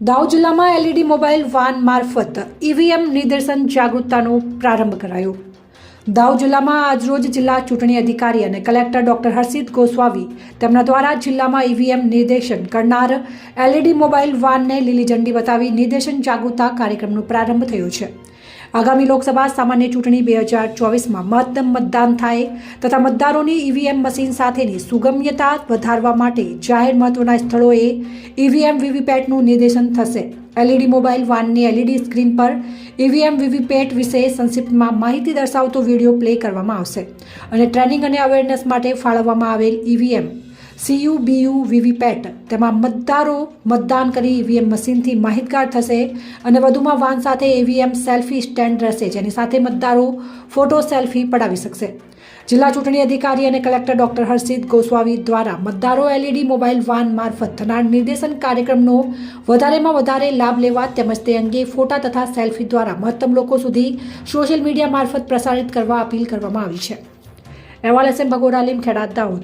દાહોદ જિલ્લામાં LED mobile van મારફત EVM નિદર્શન જાગૃતતાનો પ્રારંભ કરાયો। દાહોદ જિલ્લામાં આજરોજ જિલ્લા ચૂંટણી અધિકારી અને કલેક્ટર ડોક્ટર હર્ષિત ગોસ્વામી તેમના દ્વારા જિલ્લામાં ઈવીએમ નિર્દેશન કરનાર એલઈડી મોબાઈલ વાનને લીલી ઝંડી બતાવી નિર્દેશન જાગૃતતા કાર્યક્રમનો પ્રારંભ થયો છે। આગામી લોકસભા સામાન્ય ચૂંટણી 2024માં મતદાન થાય તથા મતદારોની ઈવીએમ મશીન સાથેની સુગમ્યતા વધારવા માટે જાહેર મહત્વના સ્થળોએ ઈવીએમ વીવીપેટનું નિર્દેશન થશે। એલઈડી મોબાઈલ વાનની એલઈડી સ્ક્રીન પર ઈવીએમ વીવીપેટ વિશે સંક્ષિપ્તમાં માહિતી દર્શાવતો વિડીયો પ્લે કરવામાં આવશે અને ટ્રેનિંગ અને અવેરનેસ માટે ફાળવવામાં આવેલ ઈવીએમ CU/BU વીવીપેટ તેમાં મતદારો મતદાન કરી ઈવીએમ મશીનથી માહિતગાર થશે અને વધુમાં વાન સાથે ઈવીએમ સેલ્ફી સ્ટેન્ડ રહેશે, જેની સાથે મતદારો ફોટો સેલ્ફી પડાવી શકશે। જિલ્લા ચૂંટણી અધિકારી અને કલેક્ટર ડોક્ટર હર્ષિત ગોસ્વામી દ્વારા મતદારો એલઈડી મોબાઈલ વાન મારફત થનાર નિર્દેશન કાર્યક્રમનો વધારેમાં વધારે લાભ લેવા તેમજ તે અંગે ફોટા તથા સેલ્ફી દ્વારા મહત્તમ લોકો સુધી સોશિયલ મીડિયા મારફત પ્રસારિત કરવા અપીલ કરવામાં આવી છે। અહેવાલ SM ભગોડા, લીમખેડા, દાહોદ।